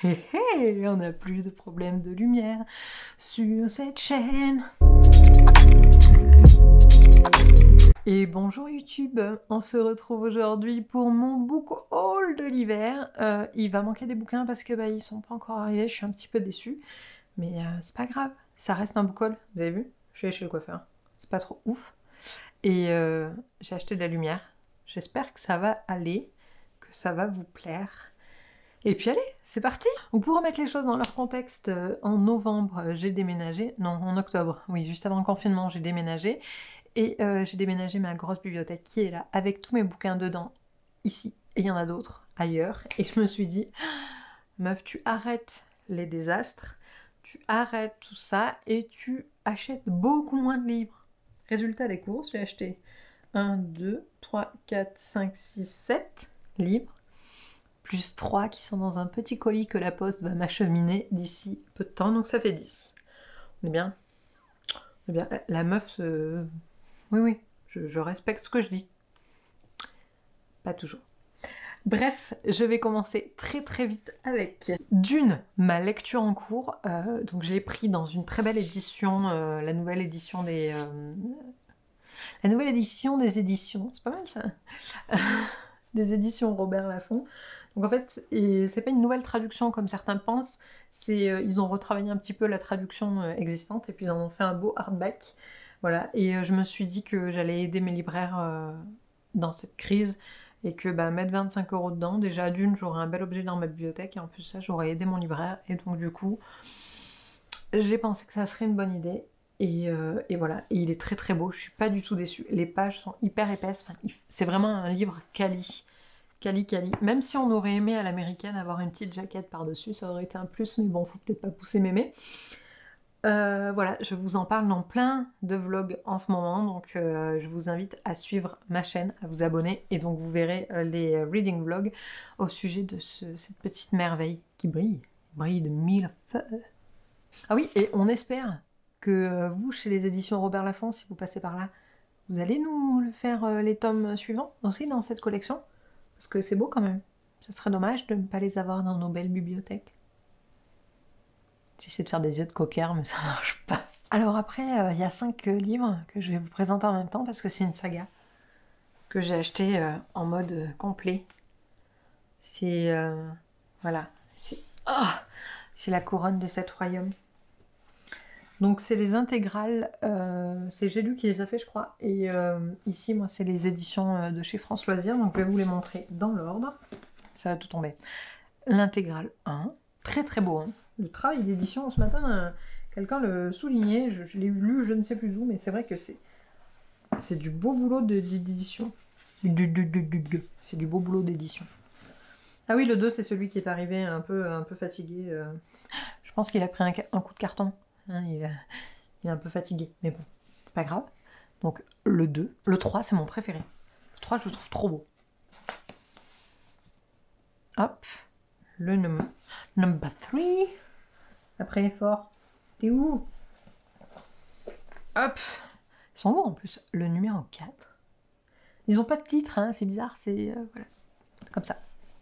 Hé hé, on n'a plus de problème de lumière sur cette chaîne. Et bonjour YouTube, on se retrouve aujourd'hui pour mon book haul de l'hiver. Il va manquer des bouquins parce que ils sont pas encore arrivés, je suis un petit peu déçue. Mais c'est pas grave, ça reste un book haul, vous avez vu? Je suis allée chez le coiffeur, c'est pas trop ouf. Et j'ai acheté de la lumière, j'espère que ça va aller, que ça va vous plaire. Et puis allez, c'est parti! Donc pour remettre les choses dans leur contexte, en novembre, j'ai déménagé, non, en octobre, oui, juste avant le confinement, j'ai déménagé. Et j'ai déménagé ma grosse bibliothèque qui est là, avec tous mes bouquins dedans, ici, et il y en a d'autres ailleurs. Et je me suis dit, meuf, tu arrêtes les désastres, tu arrêtes tout ça, et tu achètes beaucoup moins de livres. Résultat des courses, j'ai acheté 1, 2, 3, 4, 5, 6, 7 livres, plus 3 qui sont dans un petit colis que la poste va m'acheminer d'ici peu de temps, donc ça fait 10. On est bien? On est bien. La meuf se... Oui, je respecte ce que je dis. Pas toujours. Bref, je vais commencer très vite avec d'une, ma lecture en cours. Donc j'ai pris dans une très belle édition, la nouvelle édition des... la nouvelle édition des éditions, c'est pas mal ça. Des éditions Robert Laffont. Donc en fait, c'est pas une nouvelle traduction comme certains pensent, ils ont retravaillé un petit peu la traduction existante et puis ils en ont fait un beau hardback. Voilà, et je me suis dit que j'allais aider mes libraires dans cette crise et que mettre 25 € dedans, déjà d'une, j'aurais un bel objet dans ma bibliothèque et en plus ça, j'aurais aidé mon libraire et donc du coup, j'ai pensé que ça serait une bonne idée. Et voilà, et il est très beau, je suis pas du tout déçue. Les pages sont hyper épaisses, enfin, c'est vraiment un livre quali. Même si on aurait aimé à l'américaine avoir une petite jaquette par-dessus, ça aurait été un plus, mais bon, faut peut-être pas pousser mémé. Voilà, je vous en parle dans plein de vlogs en ce moment, donc je vous invite à suivre ma chaîne, à vous abonner, et donc vous verrez les reading vlogs au sujet de cette petite merveille qui brille de mille feux. Ah oui, et on espère que vous, chez les éditions Robert Laffont, si vous passez par là, vous allez nous le faire les tomes suivants aussi dans cette collection. Parce que c'est beau quand même. Ce serait dommage de ne pas les avoir dans nos belles bibliothèques. J'essaie de faire des yeux de cocker, mais ça marche pas. Alors après, il y a 5 livres que je vais vous présenter en même temps parce que c'est une saga que j'ai acheté en mode complet. C'est... voilà. C'est la couronne des 7 royaumes. Donc c'est les intégrales, c'est J'ai lu qui les a fait je crois, et ici moi c'est les éditions de chez France Loisirs, donc je vais vous les montrer dans l'ordre, ça va tout tomber. L'intégrale 1, très beau, hein. Le travail d'édition ce matin, quelqu'un le soulignait, je l'ai lu je ne sais plus où, mais c'est vrai que c'est du beau boulot d'édition. C'est du beau boulot d'édition. Ah oui, le 2 c'est celui qui est arrivé un peu fatigué, je pense qu'il a pris un coup de carton. Hein, il est un peu fatigué, mais bon, c'est pas grave. Donc le 2, le 3 c'est mon préféré. Le 3 je le trouve trop beau. Hop, le number 3. Après l'effort, t'es où? Hop, ils sont beaux en plus. Le numéro 4. Ils ont pas de titre, hein, c'est bizarre, c'est voilà, comme ça.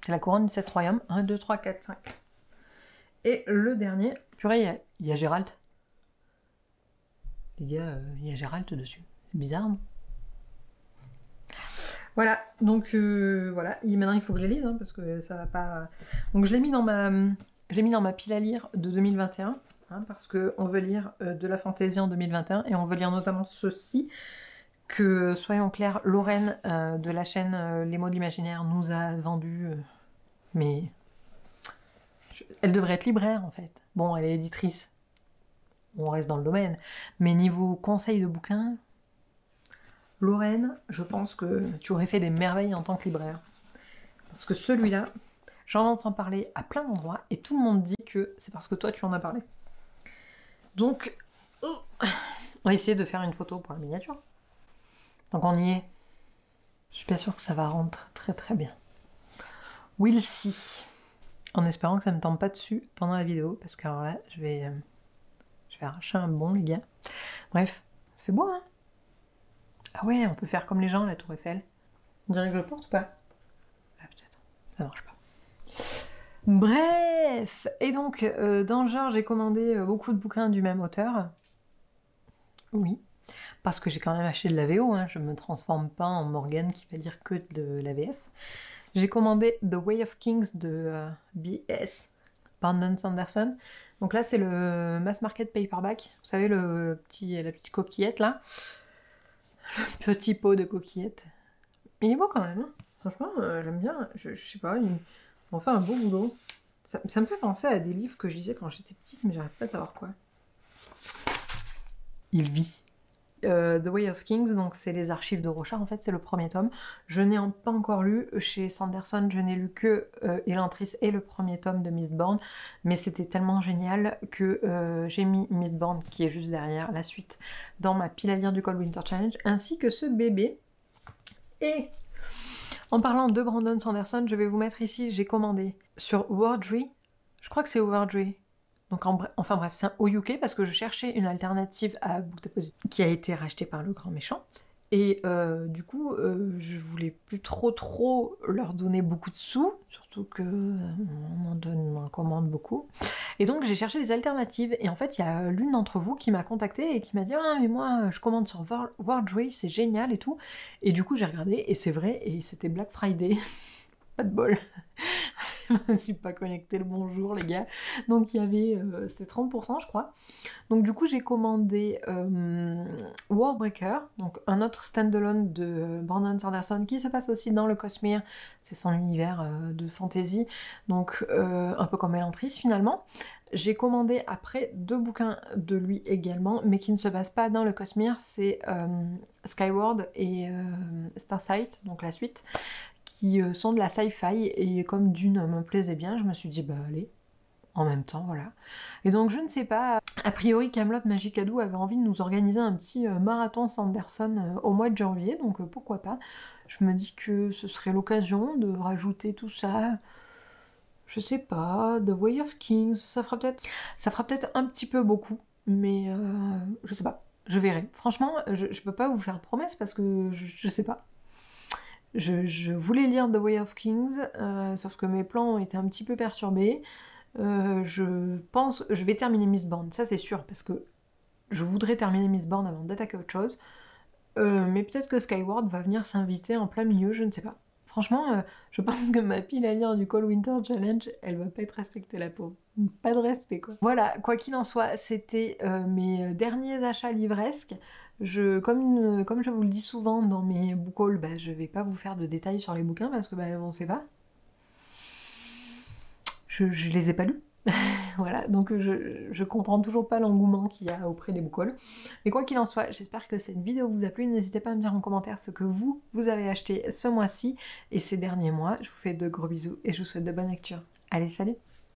C'est la couronne des 7 royaumes. 1, 2, 3, 4, 5. Et le dernier, purée, il y a Gérald. Les gars, il y a Gérald dessus. C'est bizarre, non? Voilà, donc voilà. Maintenant il faut que je les lise, hein, parce que ça va pas... Donc je l'ai mis dans ma pile à lire de 2021, hein, parce qu'on veut lire de la fantaisie en 2021, et on veut lire notamment ceci, que, soyons clairs, Lorraine de la chaîne Les Mots de l'Imaginaire nous a vendu, mais... Elle devrait être libraire, en fait. Bon, elle est éditrice. On reste dans le domaine. Mais niveau conseil de bouquins, Lorraine, je pense que tu aurais fait des merveilles en tant que libraire. Parce que celui-là, j'en entends parler à plein d'endroits et tout le monde dit que c'est parce que toi tu en as parlé. Donc, on va essayer de faire une photo pour la miniature. Donc on y est. Je suis pas sûre que ça va rendre très bien. We'll see. En espérant que ça me tombe pas dessus pendant la vidéo, parce que alors là, je vais arracher un bon, les gars. Bref, ça fait beau, hein? Ah ouais, on peut faire comme les gens, la tour Eiffel. On dirait que je le porte ou pas? Ah peut-être, ça marche pas. Bref, et donc dans le genre j'ai commandé beaucoup de bouquins du même auteur. Oui, parce que j'ai quand même acheté de la VO, hein, je me transforme pas en Morgane qui va lire que de la VF. J'ai commandé The Way of Kings de B.S. Brandon Sanderson. Donc là c'est le mass market paperback, vous savez la petite coquillette là, le petit pot de coquillette. Il est beau quand même, hein. Franchement j'aime bien, je sais pas, on fait un beau boulot. Ça me fait penser à des livres que je lisais quand j'étais petite, mais j'arrive pas à savoir quoi. Il vit. The Way of Kings, donc c'est les archives de Rochard, en fait c'est le premier tome. Je n'ai pas encore lu, chez Sanderson je n'ai lu que Elantris et le premier tome de Mistborn, mais c'était tellement génial que j'ai mis Mistborn, qui est juste derrière la suite, dans ma pile à lire du Cold Winter Challenge, ainsi que ce bébé. Et en parlant de Brandon Sanderson, je vais vous mettre ici, j'ai commandé sur Wordry, je crois que c'est Wordry, donc enfin bref, c'est au UK parce que je cherchais une alternative à Book Deposit qui a été rachetée par le grand méchant. Et du coup, je voulais plus trop leur donner beaucoup de sous, surtout que on en commande beaucoup. Et donc j'ai cherché des alternatives. Et en fait, il y a l'une d'entre vous qui m'a contactée et qui m'a dit « Ah mais moi, je commande sur Wordry, c'est génial et tout ». Et du coup, j'ai regardé et c'est vrai, et c'était Black Friday. Pas de bol. Je me suis pas connectée le bonjour les gars. Donc il y avait, c'était 30% je crois. Donc du coup j'ai commandé Warbreaker, donc un autre standalone de Brandon Sanderson qui se passe aussi dans le Cosmere, c'est son univers de fantasy, donc un peu comme Elantris finalement. J'ai commandé après 2 bouquins de lui également, mais qui ne se passent pas dans le Cosmere, c'est Skyward et Starsight, donc la suite, qui sont de la sci-fi, et comme Dune me plaisait bien, je me suis dit bah allez, en même temps, voilà. Et donc je ne sais pas, a priori Camelot Magicadou avait envie de nous organiser un petit marathon Sanderson au mois de janvier, donc pourquoi pas. Je me dis que ce serait l'occasion de rajouter tout ça, je sais pas, The Way of Kings, ça fera peut-être un petit peu beaucoup, mais je sais pas, je verrai. Franchement, je peux pas vous faire de promesses parce que je sais pas. Je voulais lire The Way of Kings, sauf que mes plans ont été un petit peu perturbés. Je pense je vais terminer Mistborn, ça c'est sûr, parce que je voudrais terminer Mistborn avant d'attaquer autre chose. Mais peut-être que Skyward va venir s'inviter en plein milieu, je ne sais pas. Franchement, je pense que ma pile à lire du Cold Winter Challenge, elle va pas être respectée, la pauvre. Pas de respect, quoi. Voilà, quoi qu'il en soit, c'était mes derniers achats livresques. Comme je vous le dis souvent dans mes book hauls, bah, je vais pas vous faire de détails sur les bouquins parce que bah, on sait pas. Je les ai pas lus. Voilà, donc je comprends toujours pas l'engouement qu'il y a auprès des book hauls. Mais quoi qu'il en soit, j'espère que cette vidéo vous a plu. N'hésitez pas à me dire en commentaire ce que vous avez acheté ce mois-ci et ces derniers mois. Je vous fais de gros bisous et je vous souhaite de bonnes lectures. Allez, salut!